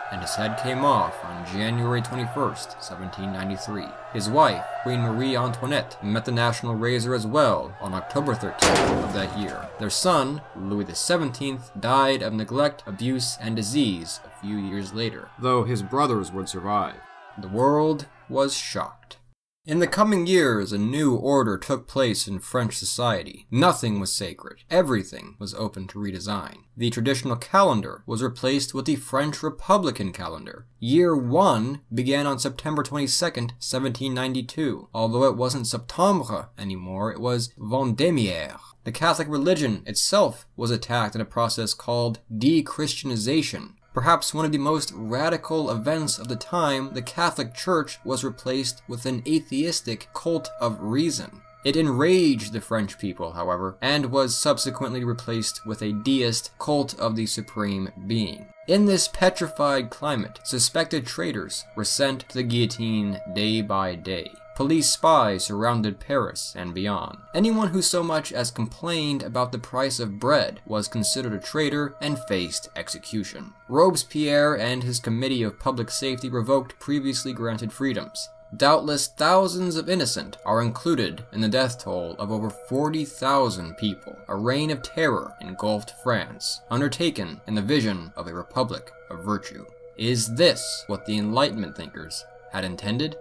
And his head came off on January 21st, 1793. His wife, Queen Marie Antoinette, met the national razor as well on October 13th of that year. Their son, Louis XVII, died of neglect, abuse, and disease a few years later, though his brothers would survive. The world was shocked. In the coming years, a new order took place in French society. Nothing was sacred. Everything was open to redesign. The traditional calendar was replaced with the French Republican calendar. Year 1 began on September 22nd, 1792. Although it wasn't Septembre anymore, it was Vendémiaire. The Catholic religion itself was attacked in a process called de-Christianization. Perhaps one of the most radical events of the time, the Catholic Church was replaced with an atheistic cult of reason. It enraged the French people, however, and was subsequently replaced with a deist cult of the supreme being. In this petrified climate, suspected traitors were sent to the guillotine day by day. Police spies surrounded Paris and beyond. Anyone who so much as complained about the price of bread was considered a traitor and faced execution. Robespierre and his Committee of Public Safety revoked previously granted freedoms. Doubtless thousands of innocent are included in the death toll of over 40,000 people. A reign of terror engulfed France, undertaken in the vision of a republic of virtue. Is this what the Enlightenment thinkers had intended?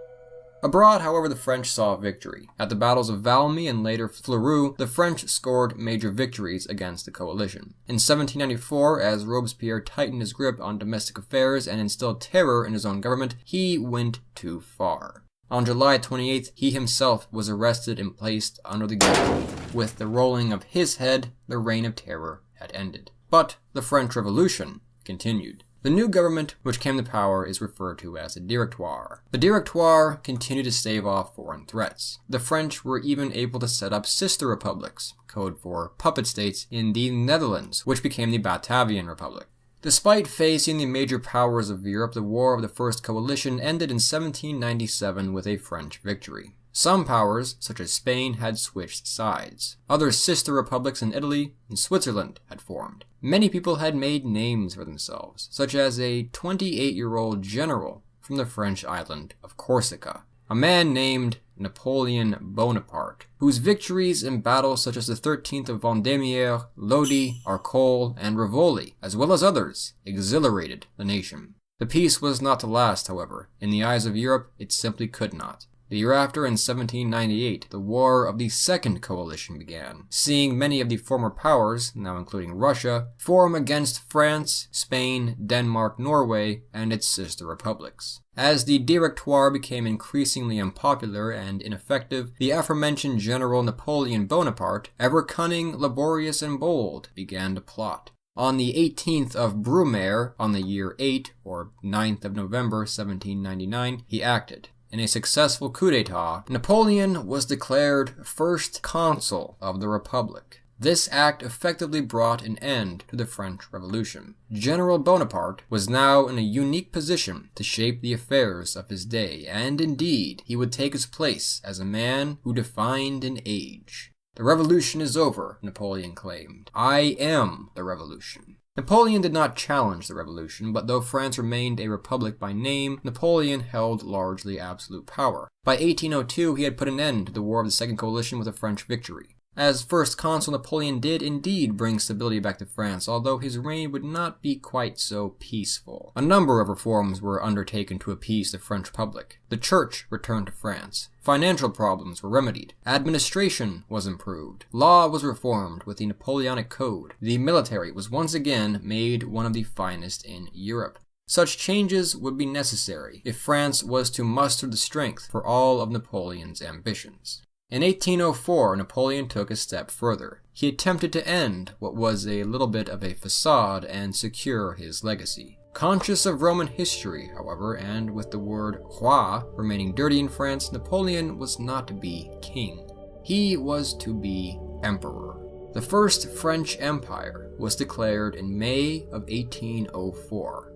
Abroad, however, the French saw victory. At the battles of Valmy and later Fleurus, the French scored major victories against the coalition. In 1794, as Robespierre tightened his grip on domestic affairs and instilled terror in his own government, he went too far. On July 28th, he himself was arrested and placed under the guillotine. With the rolling of his head, the reign of terror had ended. But the French Revolution continued. The new government which came to power is referred to as a Directoire. The Directoire continued to stave off foreign threats. The French were even able to set up sister republics, code for puppet states, in the Netherlands, which became the Batavian Republic. Despite facing the major powers of Europe, the War of the First Coalition ended in 1797 with a French victory. Some powers, such as Spain, had switched sides. Other sister republics in Italy and Switzerland had formed. Many people had made names for themselves, such as a 28-year-old general from the French island of Corsica, a man named Napoleon Bonaparte, whose victories in battles such as the 13th of Vendémiaire, Lodi, Arcole, and Rivoli, as well as others, exhilarated the nation. The peace was not to last, however. In the eyes of Europe, it simply could not. The year after, in 1798, the War of the Second Coalition began, seeing many of the former powers, now including Russia, form against France, Spain, Denmark, Norway, and its sister republics. As the Directoire became increasingly unpopular and ineffective, the aforementioned General Napoleon Bonaparte, ever cunning, laborious, and bold, began to plot. On the 18th of Brumaire, on the year 8, or 9th of November, 1799, he acted. In a successful coup d'etat, Napoleon was declared first consul of the Republic. This act effectively brought an end to the French Revolution. General Bonaparte was now in a unique position to shape the affairs of his day, and indeed, he would take his place as a man who defined an age. "The revolution is over," Napoleon claimed. "I am the revolution." Napoleon did not challenge the revolution, but though France remained a republic by name, Napoleon held largely absolute power. By 1802, he had put an end to the War of the Second Coalition with a French victory. As first consul, Napoleon did indeed bring stability back to France, although his reign would not be quite so peaceful. A number of reforms were undertaken to appease the French public. The church returned to France. Financial problems were remedied. Administration was improved. Law was reformed with the Napoleonic Code. The military was once again made one of the finest in Europe. Such changes would be necessary if France was to muster the strength for all of Napoleon's ambitions. In 1804, Napoleon took a step further. He attempted to end what was a little bit of a facade and secure his legacy. Conscious of Roman history, however, and with the word roi remaining dirty in France, Napoleon was not to be king. He was to be emperor. The First French Empire was declared in May of 1804.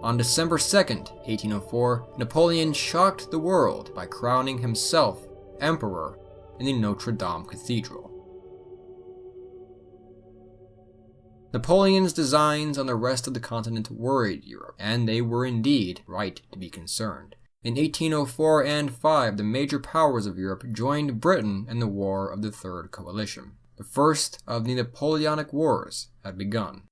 On December 2nd, 1804, Napoleon shocked the world by crowning himself emperor in the Notre Dame Cathedral. Napoleon's designs on the rest of the continent worried Europe, and they were indeed right to be concerned. In 1804 and 5, the major powers of Europe joined Britain in the War of the Third Coalition. The first of the Napoleonic Wars had begun.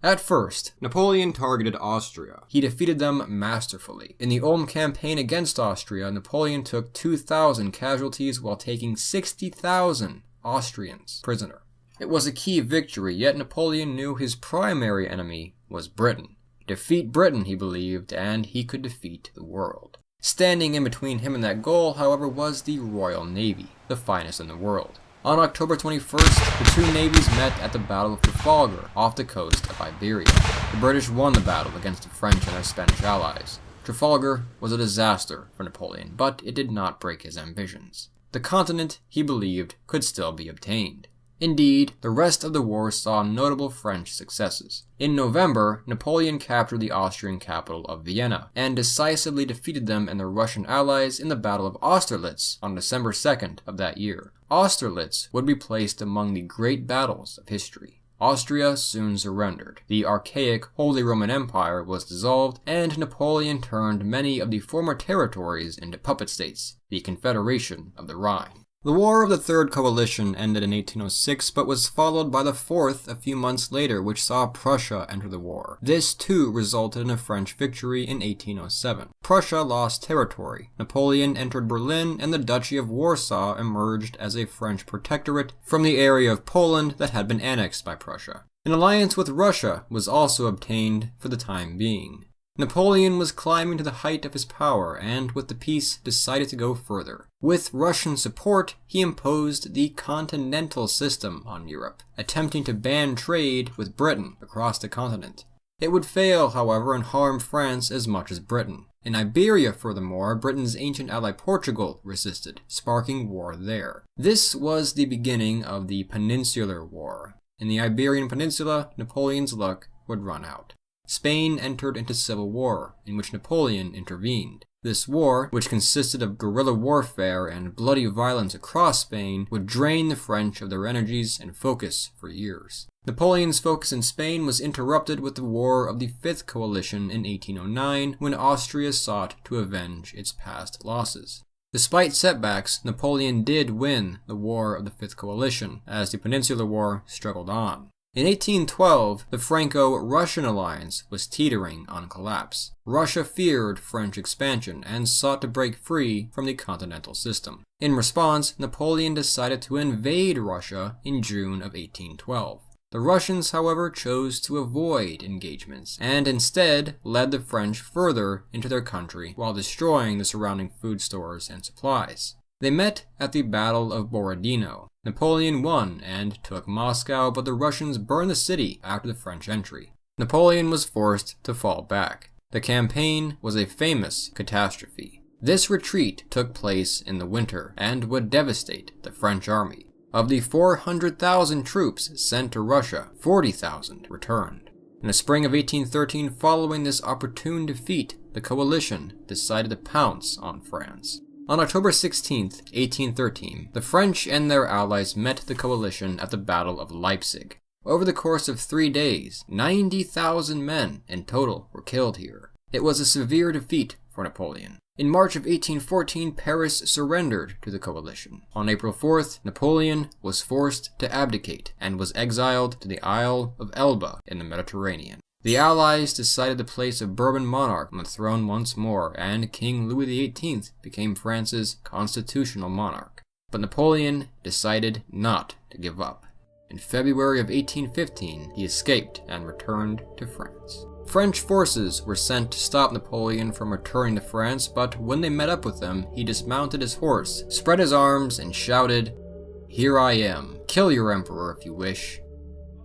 At first, Napoleon targeted Austria. He defeated them masterfully. In the Ulm campaign against Austria, Napoleon took 2,000 casualties while taking 60,000 Austrians prisoner. It was a key victory, yet Napoleon knew his primary enemy was Britain. Defeat Britain, he believed, and he could defeat the world. Standing in between him and that goal, however, was the Royal Navy, the finest in the world. On October 21st, the two navies met at the Battle of Trafalgar, off the coast of Iberia. The British won the battle against the French and their Spanish allies. Trafalgar was a disaster for Napoleon, but it did not break his ambitions. The continent, he believed, could still be obtained. Indeed, the rest of the war saw notable French successes. In November, Napoleon captured the Austrian capital of Vienna, and decisively defeated them and their Russian allies in the Battle of Austerlitz on December 2nd of that year. Austerlitz would be placed among the great battles of history. Austria soon surrendered. The archaic Holy Roman Empire was dissolved, and Napoleon turned many of the former territories into puppet states, the Confederation of the Rhine. The War of the Third Coalition ended in 1806, but was followed by the Fourth a few months later, which saw Prussia enter the war. This, too, resulted in a French victory in 1807. Prussia lost territory. Napoleon entered Berlin, and the Duchy of Warsaw emerged as a French protectorate from the area of Poland that had been annexed by Prussia. An alliance with Russia was also obtained for the time being. Napoleon was climbing to the height of his power, and with the peace decided to go further. With Russian support, he imposed the continental system on Europe, attempting to ban trade with Britain across the continent. It would fail, however, and harm France as much as Britain. In Iberia, furthermore, Britain's ancient ally Portugal resisted, sparking war there. This was the beginning of the Peninsular War. In the Iberian Peninsula, Napoleon's luck would run out. Spain entered into civil war, in which Napoleon intervened. This war, which consisted of guerrilla warfare and bloody violence across Spain, would drain the French of their energies and focus for years. Napoleon's focus in Spain was interrupted with the War of the Fifth Coalition in 1809, when Austria sought to avenge its past losses. Despite setbacks, Napoleon did win the War of the Fifth Coalition, as the Peninsular War struggled on. In 1812, the Franco-Russian alliance was teetering on collapse. Russia feared French expansion and sought to break free from the continental system. In response, Napoleon decided to invade Russia in June of 1812. The Russians, however, chose to avoid engagements, and instead led the French further into their country while destroying the surrounding food stores and supplies. They met at the Battle of Borodino. Napoleon won and took Moscow, but the Russians burned the city after the French entry. Napoleon was forced to fall back. The campaign was a famous catastrophe. This retreat took place in the winter and would devastate the French army. Of the 400,000 troops sent to Russia, 40,000 returned. In the spring of 1813, following this opportune defeat, the coalition decided to pounce on France. On October 16, 1813, the French and their allies met the coalition at the Battle of Leipzig. Over the course of 3 days, 90,000 men in total were killed here. It was a severe defeat for Napoleon. In March of 1814, Paris surrendered to the coalition. On April 4th, Napoleon was forced to abdicate and was exiled to the Isle of Elba in the Mediterranean. The Allies decided to place a Bourbon monarch on the throne once more, and King Louis XVIII became France's constitutional monarch. But Napoleon decided not to give up. In February of 1815, he escaped and returned to France. French forces were sent to stop Napoleon from returning to France, but when they met up with him, he dismounted his horse, spread his arms, and shouted, "Here I am. Kill your emperor if you wish,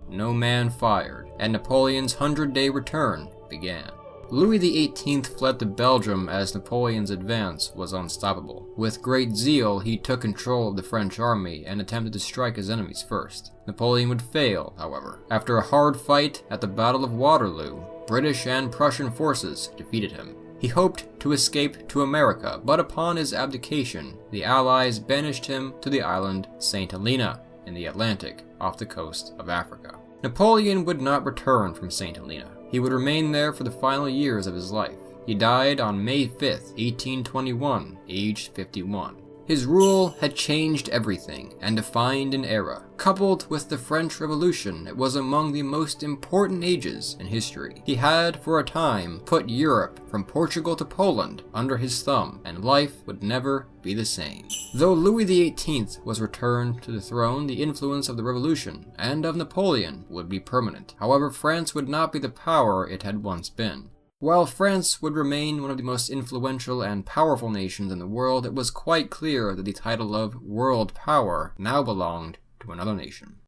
no man fired, and Napoleon's 100-day return began. Louis XVIII fled to Belgium as Napoleon's advance was unstoppable. With great zeal, he took control of the French army and attempted to strike his enemies first. Napoleon would fail, however. After a hard fight at the Battle of Waterloo, British and Prussian forces defeated him. He hoped to escape to America, but upon his abdication, the Allies banished him to the island St. Helena in the Atlantic off the coast of Africa. Napoleon would not return from St. Helena. He would remain there for the final years of his life. He died on May 5, 1821, aged 51. His rule had changed everything and defined an era. Coupled with the French Revolution, it was among the most important ages in history. He had, for a time, put Europe from Portugal to Poland under his thumb, and life would never be the same. Though Louis XVIII was returned to the throne, the influence of the Revolution and of Napoleon would be permanent. However, France would not be the power it had once been. While France would remain one of the most influential and powerful nations in the world, it was quite clear that the title of world power now belonged to another nation.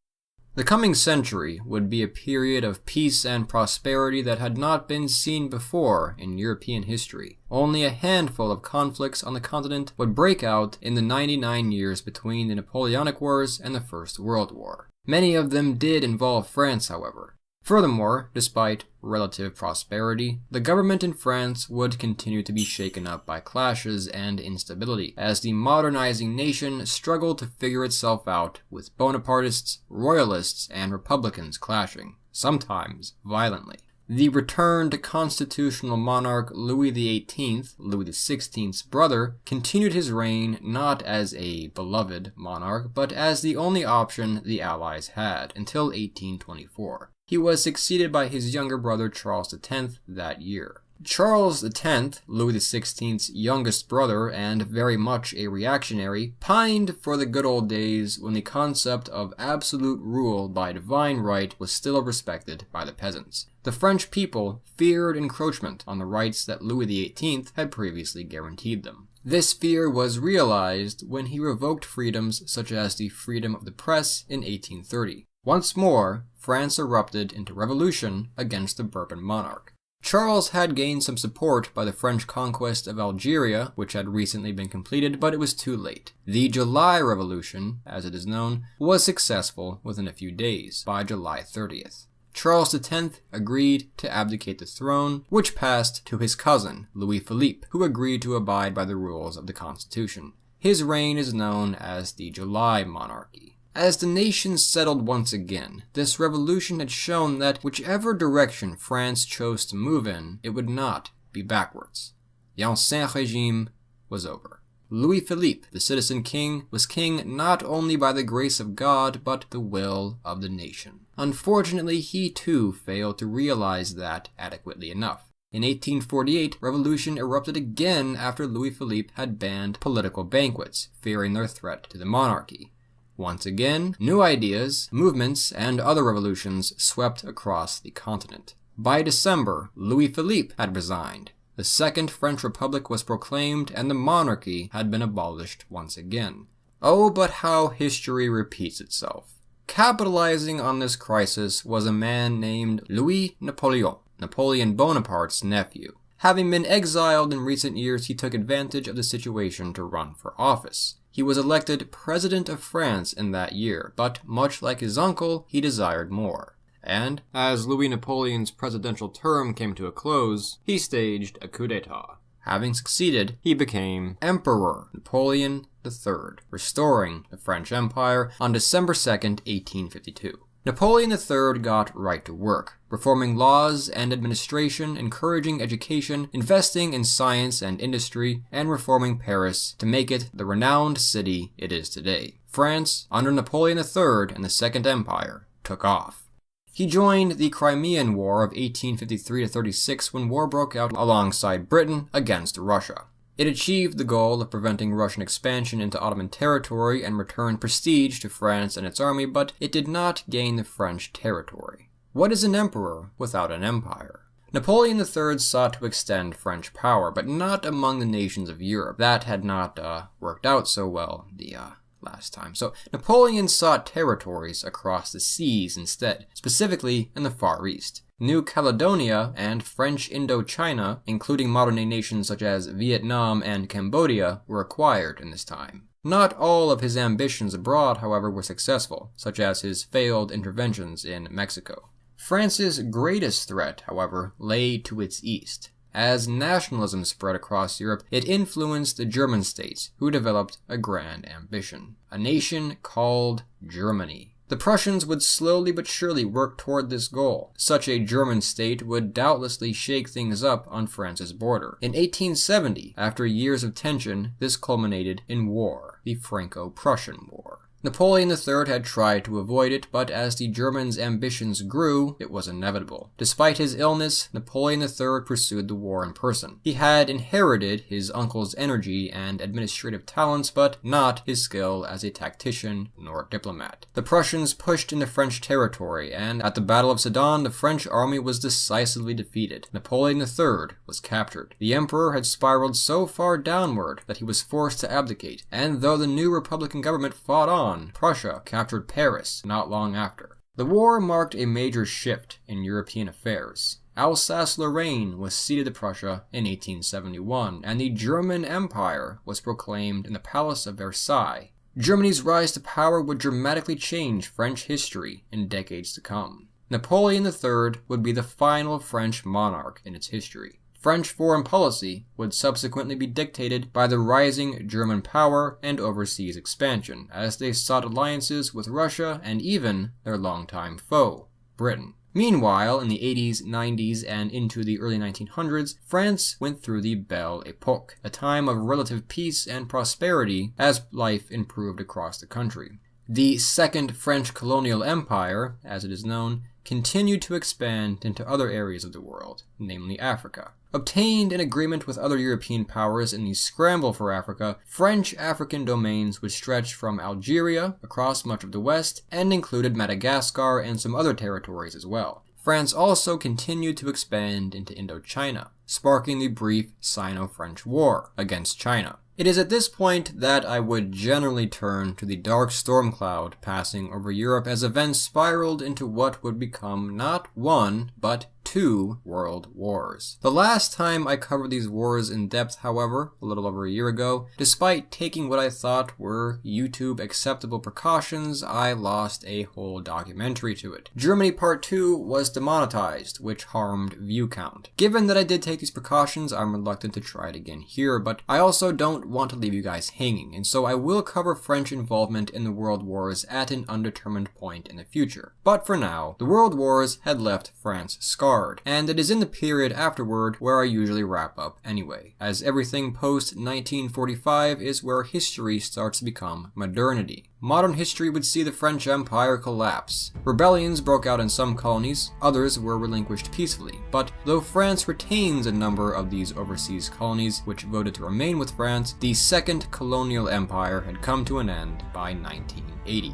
The coming century would be a period of peace and prosperity that had not been seen before in European history. Only a handful of conflicts on the continent would break out in the 99 years between the Napoleonic Wars and the First World War. Many of them did involve France, however. Furthermore, despite relative prosperity, the government in France would continue to be shaken up by clashes and instability, as the modernizing nation struggled to figure itself out with Bonapartists, royalists, and republicans clashing, sometimes violently. The returned constitutional monarch Louis XVIII, Louis XVI's brother, continued his reign not as a beloved monarch, but as the only option the Allies had, until 1824. He was succeeded by his younger brother Charles X that year. Charles X, Louis XVI's youngest brother and very much a reactionary, pined for the good old days when the concept of absolute rule by divine right was still respected by the peasants. The French people feared encroachment on the rights that Louis XVIII had previously guaranteed them. This fear was realized when he revoked freedoms such as the freedom of the press in 1830. Once more, France erupted into revolution against the Bourbon monarch. Charles had gained some support by the French conquest of Algeria, which had recently been completed, but it was too late. The July Revolution, as it is known, was successful within a few days, by July 30th. Charles X agreed to abdicate the throne, which passed to his cousin, Louis Philippe, who agreed to abide by the rules of the Constitution. His reign is known as the July Monarchy. As the nation settled once again, this revolution had shown that whichever direction France chose to move in, it would not be backwards. The Ancien Régime was over. Louis Philippe, the citizen king, was king not only by the grace of God, but the will of the nation. Unfortunately, he too failed to realize that adequately enough. In 1848, revolution erupted again after Louis Philippe had banned political banquets, fearing their threat to the monarchy. Once again, new ideas, movements, and other revolutions swept across the continent. By December, Louis Philippe had resigned. The Second French Republic was proclaimed, and the monarchy had been abolished once again. Oh, but how history repeats itself. Capitalizing on this crisis was a man named Louis Napoleon, Napoleon Bonaparte's nephew. Having been exiled in recent years, he took advantage of the situation to run for office. He was elected President of France in that year, but much like his uncle, he desired more. And, as Louis Napoleon's presidential term came to a close, he staged a coup d'etat. Having succeeded, he became Emperor Napoleon III, restoring the French Empire on December 2, 1852. Napoleon III got right to work, reforming laws and administration, encouraging education, investing in science and industry, and reforming Paris to make it the renowned city it is today. France, under Napoleon III and the Second Empire, took off. He joined the Crimean War of 1853-36 when war broke out alongside Britain against Russia. It achieved the goal of preventing Russian expansion into Ottoman territory and returned prestige to France and its army, but it did not gain the French territory. What is an emperor without an empire? Napoleon III sought to extend French power, but not among the nations of Europe. That had not worked out so well. The last time. So Napoleon sought territories across the seas instead, specifically in the Far East. New Caledonia and French Indochina, including modern-day nations such as Vietnam and Cambodia, were acquired in this time. Not all of his ambitions abroad, however, were successful, such as his failed interventions in Mexico. France's greatest threat, however, lay to its east. As nationalism spread across Europe, it influenced the German states, who developed a grand ambition: a nation called Germany. The Prussians would slowly but surely work toward this goal. Such a German state would doubtlessly shake things up on France's border. In 1870, after years of tension, this culminated in war, the Franco-Prussian War. Napoleon III had tried to avoid it, but as the Germans' ambitions grew, it was inevitable. Despite his illness, Napoleon III pursued the war in person. He had inherited his uncle's energy and administrative talents, but not his skill as a tactician nor diplomat. The Prussians pushed into French territory, and at the Battle of Sedan, the French army was decisively defeated. Napoleon III was captured. The emperor had spiraled so far downward that he was forced to abdicate, and though the new Republican government fought on, Prussia captured Paris not long after. The war marked a major shift in European affairs. Alsace-Lorraine was ceded to Prussia in 1871, and the German Empire was proclaimed in the Palace of Versailles. Germany's rise to power would dramatically change French history in decades to come. Napoleon III would be the final French monarch in its history. French foreign policy would subsequently be dictated by the rising German power and overseas expansion, as they sought alliances with Russia and even their longtime foe, Britain. Meanwhile, in the 80s, 90s, and into the early 1900s, France went through the Belle Époque, a time of relative peace and prosperity as life improved across the country. The Second French Colonial Empire, as it is known, continued to expand into other areas of the world, namely Africa. Obtained in agreement with other European powers in the scramble for Africa, French African domains would stretch from Algeria across much of the west and included Madagascar and some other territories as well. France also continued to expand into Indochina, sparking the brief Sino-French War against China. It is at this point that I would generally turn to the dark storm cloud passing over Europe as events spiraled into what would become not one, but two world wars. The last time I covered these wars in depth, however, a little over a year ago, despite taking what I thought were YouTube acceptable precautions, I lost a whole documentary to it. Germany Part 2 was demonetized, which harmed view count. Given that I did take these precautions, I'm reluctant to try it again here, but I also don't want to leave you guys hanging, and so I will cover French involvement in the world wars at an undetermined point in the future. But for now, the world wars had left France scarred, and it is in the period afterward where I usually wrap up anyway, as everything post-1945 is where history starts to become modernity. Modern history would see the French Empire collapse. Rebellions broke out in some colonies, others were relinquished peacefully, but though France retains a number of these overseas colonies which voted to remain with France, the Second Colonial Empire had come to an end by 1980.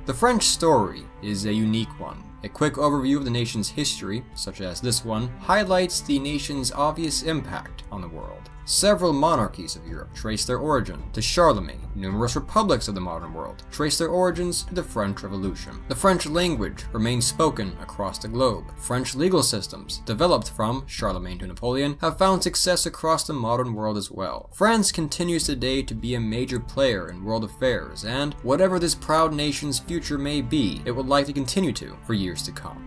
The French story is a unique one. A quick overview of the nation's history, such as this one, highlights the nation's obvious impact on the world. Several monarchies of Europe trace their origin to Charlemagne. Numerous republics of the modern world trace their origins to the French Revolution. The French language remains spoken across the globe. French legal systems, developed from Charlemagne to Napoleon, have found success across the modern world as well. France continues today to be a major player in world affairs, and whatever this proud nation's future may be, it will likely continue to for years to come.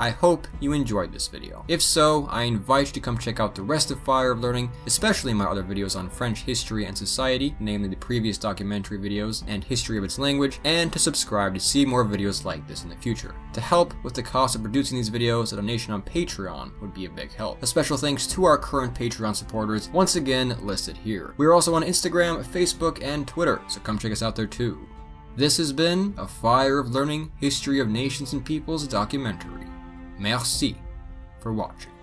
I hope you enjoyed this video. If so, I invite you to come check out the rest of Fire of Learning, especially my other videos on French history and society, namely the previous documentary videos and history of its language, and to subscribe to see more videos like this in the future. To help with the cost of producing these videos, a donation on Patreon would be a big help. A special thanks to our current Patreon supporters, once again listed here. We are also on Instagram, Facebook, and Twitter, so come check us out there too. This has been a Fire of Learning History of Nations and Peoples documentary. Merci for watching.